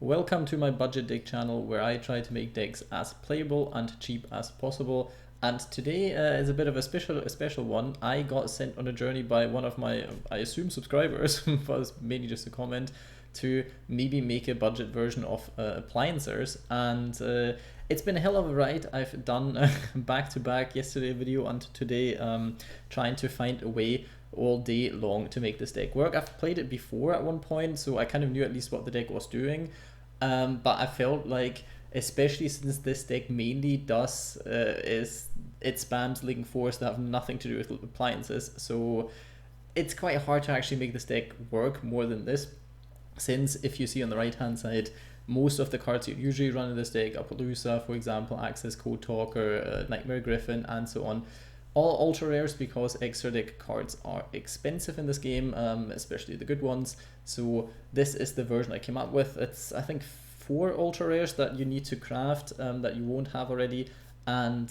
Welcome to my budget deck channel where I try to make decks as playable and cheap as possible. And today is a bit of a special one. I got sent on a journey by one of my, I assume, subscribers, but it's mainly just a comment, to maybe make a budget version of Appliancers. And it's been a hell of a ride. I've done back to back yesterday video and today trying to find a way all day long to make this deck work. I've played it before at one point, so I kind of knew at least what the deck was doing, but I felt like, especially since this deck mainly does is it spams Link Force that have nothing to do with appliances, so it's quite hard to actually make this deck work more than this, since if you see on the right hand side, most of the cards you usually run in this deck, Appaloosa for example, Access Code Talker, Nightmare Griffin, and so on, all ultra rares, because extra deck cards are expensive in this game, especially the good ones. So this is the version I came up with. It's, I think, 4 ultra rares that you need to craft that you won't have already, and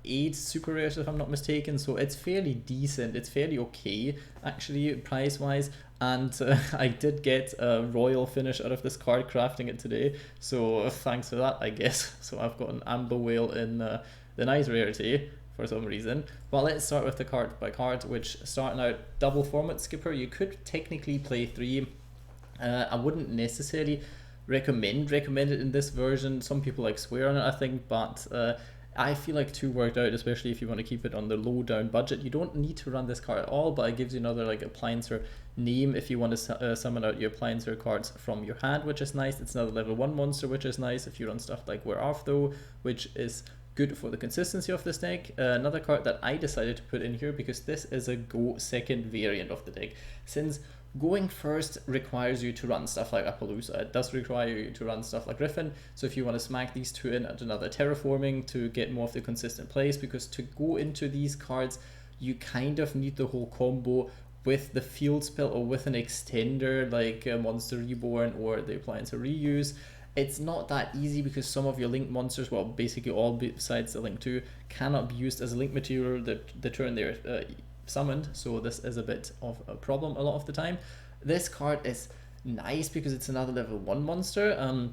8 super rares if I'm not mistaken. So it's fairly decent, it's fairly okay actually price wise, and I did get a royal finish out of this card crafting it today, so thanks for that I guess. So I've got an Amber Whale in the nice rarity for some reason. Well, let's start with the card by card, which, starting out, double format skipper. You could technically play 3. I wouldn't necessarily recommend it in this version. Some people like swear on it, I think, but I feel like 2 worked out, especially if you want to keep it on the low down budget. You don't need to run this card at all, but it gives you another like Appliancer name if you want to summon out your Appliancer cards from your hand, which is nice. It's another level 1 monster, which is nice if you run stuff like We're Off though, which is good for the consistency of this deck. Another card that I decided to put in here, because this is a go second variant of the deck, since going first requires you to run stuff like Appaloosa. It does require you to run stuff like Griffin, so if you want to smack these 2 in at another terraforming to get more of the consistent plays, because to go into these cards you kind of need the whole combo with the field spell or with an extender like Monster Reborn or the Appliancer Reuse. It's not that easy because some of your link monsters, well, basically all besides the link 2, cannot be used as a link material the turn they're summoned, so this is a bit of a problem a lot of the time. This card is nice because it's another level 1 monster.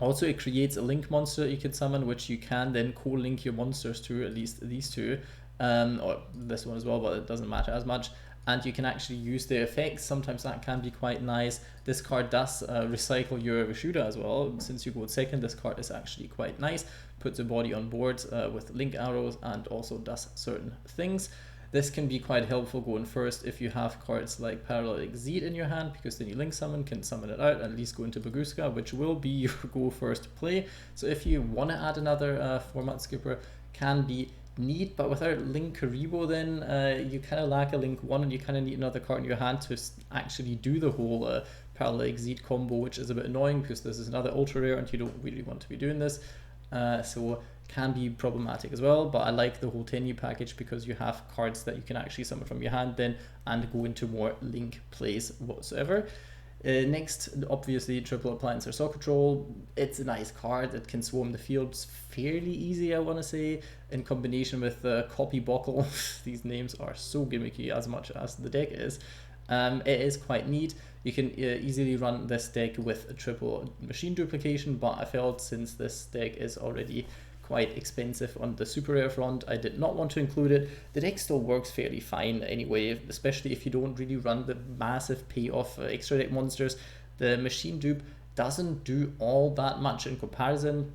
Also, it creates a link monster you could summon, which you can then co-link your monsters to, at least these 2, or this one as well, but it doesn't matter as much. And you can actually use the effects. Sometimes that can be quite nice. This card does recycle your Vishuda as well. Since you go second, this card is actually quite nice. Puts a body on board with link arrows and also does certain things. This can be quite helpful going first if you have cards like Parallel Exceed in your hand, because then you link summon, can summon it out, and at least go into Baguska, which will be your go first play. So if you want to add another format skipper, can be neat, but without Link Karibo, then you kind of lack a Link 1 and you kind of need another card in your hand to actually do the whole Parallel Exceed combo, which is a bit annoying because this is another ultra rare and you don't really want to be doing this. So can be problematic as well, but I like the whole 10U package because you have cards that you can actually summon from your hand then and go into more link plays whatsoever. Next, obviously, triple Appliance or Sock Control. It's a nice card. It can swarm the fields fairly easy, I want to say, in combination with Copy Buckle. These names are so gimmicky as much as the deck is. It is quite neat. You can easily run this deck with a triple machine duplication, but I felt since this deck is already quite expensive on the super rare front, I did not want to include it. The deck still works fairly fine anyway, especially if you don't really run the massive payoff extra deck monsters. The machine dupe doesn't do all that much in comparison.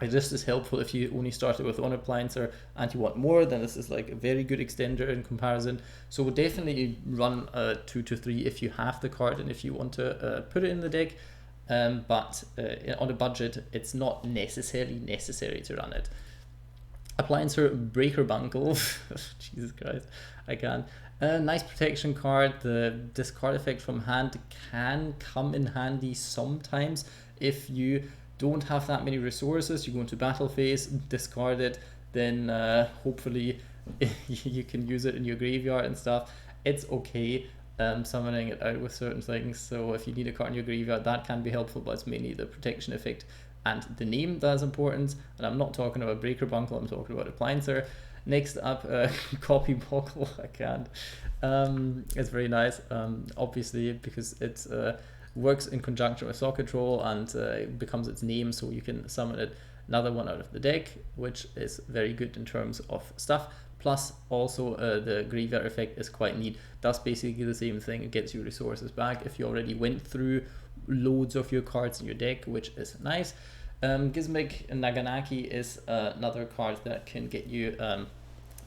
It just is helpful if you only started with 1 Appliancer and you want more, then this is like a very good extender in comparison. So definitely run 2 to 3 if you have the card and if you want to put it in the deck. But on a budget, it's not necessarily necessary to run it. Appliancer Breaker Bunkle. Jesus Christ, I can't. Nice protection card. The discard effect from hand can come in handy sometimes if you don't have that many resources. You go into battle phase, discard it, then hopefully you can use it in your graveyard and stuff. It's okay. Summoning it out with certain things, so if you need a card in your graveyard, that can be helpful, but it's mainly the protection effect and the name that is important, and I'm not talking about Breaker Bunkle, I'm talking about Appliancer. Next up, Copy Buckle. I can't. It's very nice, obviously, because it's works in conjunction with Soul Control and becomes its name, so you can summon it another one out of the deck, which is very good in terms of stuff. Plus, also the graveyard effect is quite neat. That's basically the same thing. It gets you resources back if you already went through loads of your cards in your deck, which is nice. Gizmic Naganaki is another card that can get you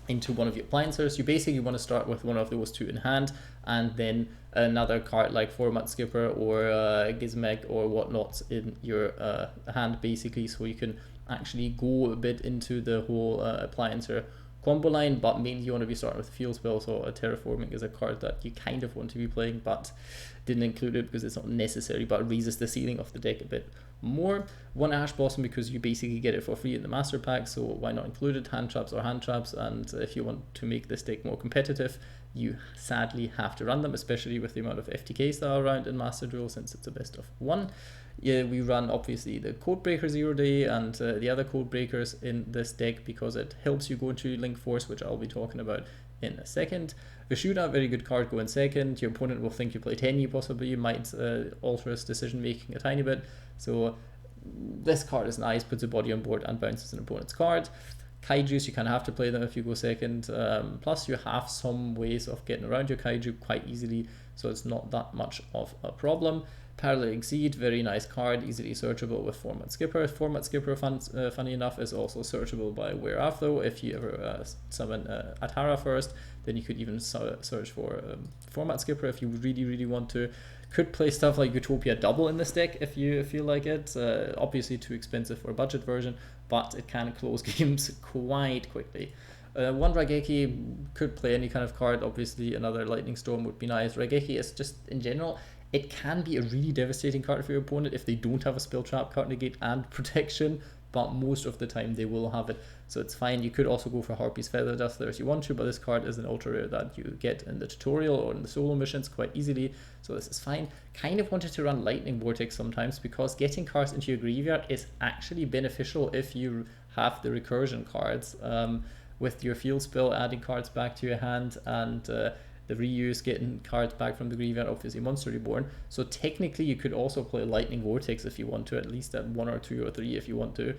into one of your appliancers. You basically want to start with one of those two in hand, and then another card like Format Skipper or Gizmek or whatnot in your hand, basically, so you can actually go a bit into the whole appliancer combo line, but mainly you want to be starting with field spell. So a Terraforming is a card that you kind of want to be playing, but didn't include it because it's not necessary, but it raises the ceiling of the deck a bit more. One Ash Blossom because you basically get it for free in the master pack, so why not include it? Hand traps or hand traps, and if you want to make this deck more competitive, you sadly have to run them, especially with the amount of FTKs that are around in Master Duel, since it's a best of one. Yeah, we run obviously the Codebreaker 0 Day and the other Codebreakers in this deck because it helps you go into Link Force, which I'll be talking about in a second. Vishuda, very good card, go in second. Your opponent will think you play Tenyi, possibly. You might alter his decision making a tiny bit. So this card is nice, puts a body on board and bounces an opponent's card. Kaijus, you kind of have to play them if you go second. Plus, you have some ways of getting around your Kaiju quite easily, so it's not that much of a problem. Parallel Exceed, very nice card, easily searchable with Format Skipper. Format Skipper, funny enough, is also searchable by Wear Off, though. If you ever summon Atara first, then you could even search for Format Skipper if you really, really want to. Could play stuff like Utopia Double in this deck if you feel like it. Obviously too expensive for a budget version, but it can close games quite quickly. One Raigeki could play any kind of card. Obviously another Lightning Storm would be nice. Raigeki is just, in general, it can be a really devastating card for your opponent if they don't have a spell trap, card negate, and protection, but most of the time they will have it, so it's fine. You could also go for Harpy's Feather Duster if you want to, but this card is an ultra rare that you get in the tutorial or in the solo missions quite easily, so this is fine. Kind of wanted to run Lightning Vortex sometimes because getting cards into your graveyard is actually beneficial if you have the recursion cards. With your field spell, adding cards back to your hand, and the reuse, getting cards back from the graveyard, obviously Monster Reborn. So technically you could also play Lightning Vortex if you want to, at least at 1 or 2 or 3 if you want to,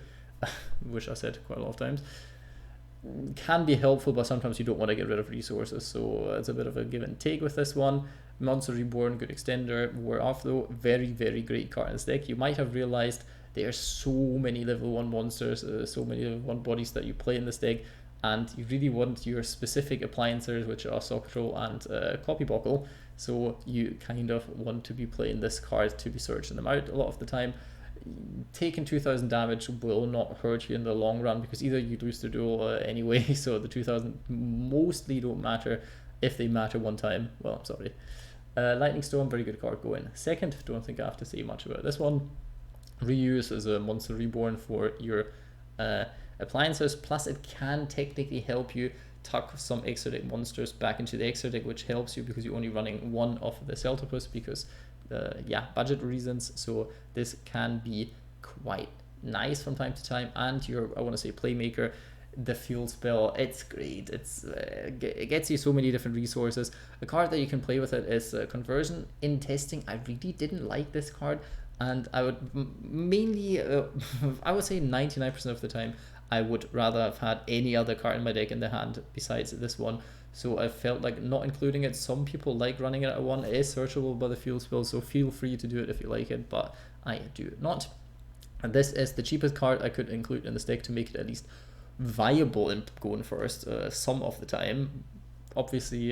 which I said quite a lot of times. Can be helpful, but sometimes you don't want to get rid of resources, so it's a bit of a give and take with this one. Monster Reborn, good extender. Wear Off, though, very, very great card in this deck. You might have realized there's so many level 1 monsters, so many level 1 bodies that you play in this deck, and you really want your specific appliancers, which are Soul Control and Copybuckle, so you kind of want to be playing this card to be searching them out a lot of the time. Taking 2000 damage will not hurt you in the long run because either you lose the duel anyway, so the 2000 mostly don't matter. If they matter one time, well, I'm sorry. Lightning Storm, very good card, go in second. Don't think I have to say much about this one. Reuse is a Monster Reborn for your appliances, plus it can technically help you tuck some extra deck monsters back into the extra deck, which helps you because you're only running one of the Celtopus because budget reasons, so this can be quite nice from time to time. And your, I want to say, Playmaker, the field spell, it's great. It gets you so many different resources. The card that you can play with it is Conversion. In testing, I really didn't like this card, and I would mainly I would say 99% of the time I would rather have had any other card in my deck in the hand besides this one. So I felt like not including it. Some people like running it at 1. It is searchable by the field spell, so feel free to do it if you like it, but I do not. And this is the cheapest card I could include in this deck to make it at least viable in going first some of the time. Obviously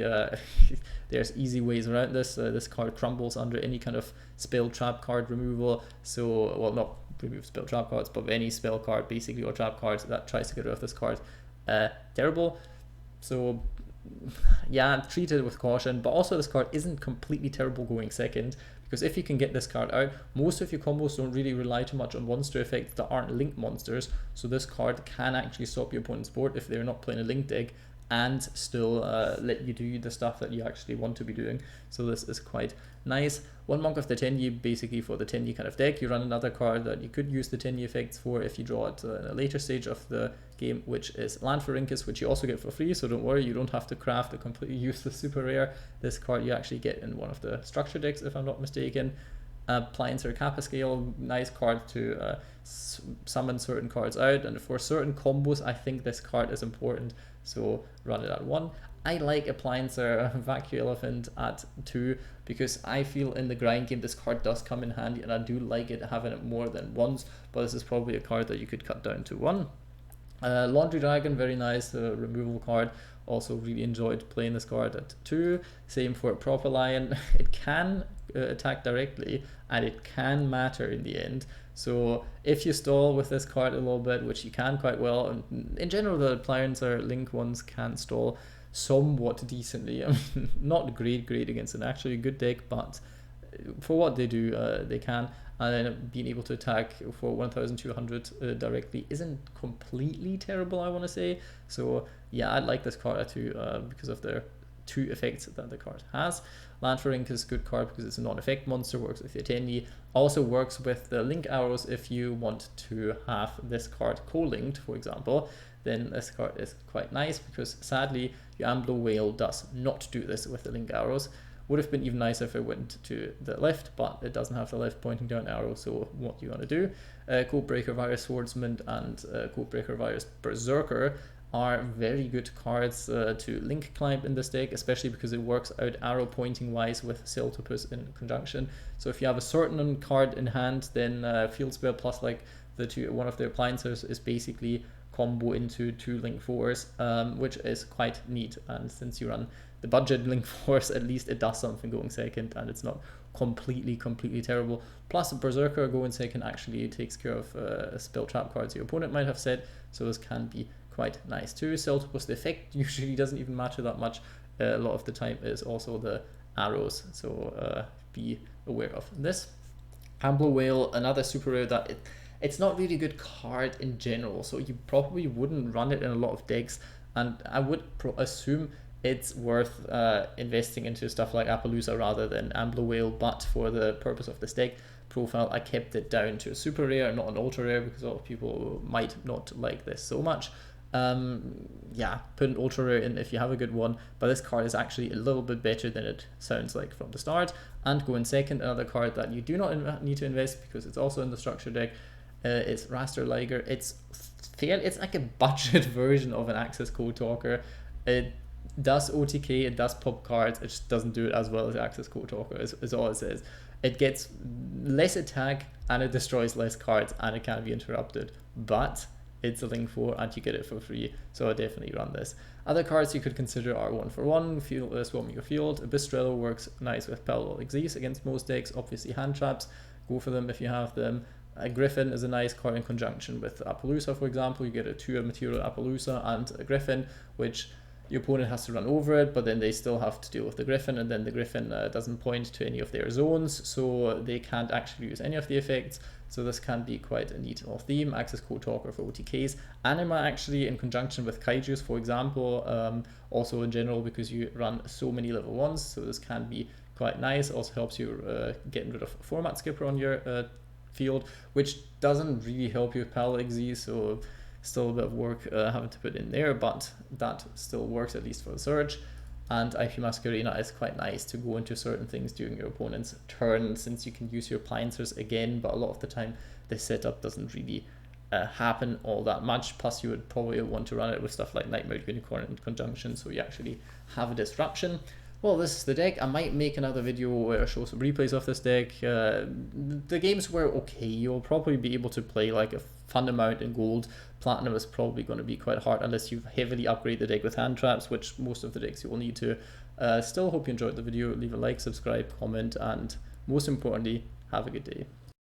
there's easy ways around this. This card crumbles under any kind of spell trap card removal, so, well, not remove spell trap cards, but any spell card basically or trap cards that tries to get rid of this card, terrible. So yeah, treat it with caution, but also this card isn't completely terrible going second, because if you can get this card out, most of your combos don't really rely too much on monster effects that aren't linked monsters, so this card can actually stop your opponent's board if they're not playing a linked deck and still let you do the stuff that you actually want to be doing. So this is quite nice. One Monk of the Tenyi, basically for the Tenyi kind of deck. You run another card that you could use the Tenyi effects for if you draw it in a later stage of the game, which is Landfarincus, which you also get for free, so don't worry, you don't have to craft a completely useless super rare. This card you actually get in one of the structure decks, if I'm not mistaken. Appliancer Kappa Scale, nice card to summon certain cards out, and for certain combos I think this card is important, so run it at 1. I like Appliancer Vacuum Elephant at 2 because I feel in the grind game this card does come in handy, and I do like it having it more than once, but this is probably a card that you could cut down to 1. Laundry Dragon, very nice removal card. Also really enjoyed playing this card at 2. Same for Proper Lion. It can attack directly, and it can matter in the end. So if you stall with this card a little bit, which you can quite well, and in general the Appliancer Link ones can stall somewhat decently. I mean, not great against an actually good deck, but for what they do, they can. And then being able to attack for 1200 directly isn't completely terrible, I want to say. So yeah, I like this card at 2 because of the 2 effects that the card has. Land for Ink is a good card because it's a non-effect monster, works with your Tenyi. Also works with the link arrows if you want to have this card co-linked, for example. Then this card is quite nice because sadly your Ambler Whale does not do this with the link arrows. Would have been even nicer if it went to the left, but it doesn't have the left pointing down arrow, so what you want to do? Codebreaker Virus Swordsman and Codebreaker Virus Berserker are very good cards to link climb in this deck, especially because it works out arrow pointing wise with Celtopus in conjunction. So if you have a certain card in hand, then Field Spell plus like one of the appliances is basically combo into 2 link 4s, which is quite neat. And since you run the budget link 4s, at least it does something going second, and it's not completely terrible. Plus Berserker going second actually takes care of spell trap cards your opponent might have said, so this can be quite nice too. Celtopus, the effect usually doesn't even matter that much. A lot of the time is also the arrows, so be aware of this. Ambler Whale, another super rare that it's not really a good card in general, so you probably wouldn't run it in a lot of decks, and I would assume it's worth investing into stuff like Appaloosa rather than Ambler Whale, but for the purpose of this deck profile I kept it down to a super rare, not an ultra rare, because a lot of people might not like this so much. Yeah, put an ultra rare in if you have a good one, but this card is actually a little bit better than it sounds like from the start. And go in second, another card that you do not need to invest because it's also in the structure deck, is Raster Liger. It's like a budget version of an Access Code Talker. It does OTK, it does pop cards, it just doesn't do it as well as Access Code Talker, is all it says. It gets less attack and it destroys less cards and it can be interrupted, but it's a link 4 and you get it for free, so I definitely run this. Other cards you could consider are 1-for-1, swarming your field. Abystrello works nice with Parallel Exeus against most decks, obviously hand traps, go for them if you have them. Griffin is a nice card in conjunction with Appaloosa, for example. You get a 2 material Appaloosa and a Griffin, which your opponent has to run over it, but then they still have to deal with the Griffin, and then the Griffin doesn't point to any of their zones, so they can't actually use any of the effects. So this can be quite a neat little theme. Access Code Talker for OTKs. Anima actually in conjunction with Kaijus, for example, also in general because you run so many level 1s, so this can be quite nice. Also helps you getting rid of Format Skipper on your field, which doesn't really help you with Parallel Exeus, so still a bit of work having to put in there, but that still works at least for the search. And IP Masquerena is quite nice to go into certain things during your opponent's turn, since you can use your Appliancers again, but a lot of the time the setup doesn't really happen all that much. Plus you would probably want to run it with stuff like Nightmare Unicorn in conjunction, so you actually have a disruption. Well, this is the deck. I might make another video where I show some replays of this deck. The games were okay. You'll probably be able to play like a fun amount in gold. Platinum is probably going to be quite hard unless you heavily upgrade the deck with hand traps, which most of the decks you will need to. Still hope you enjoyed the video. Leave a like, subscribe, comment, and most importantly, have a good day.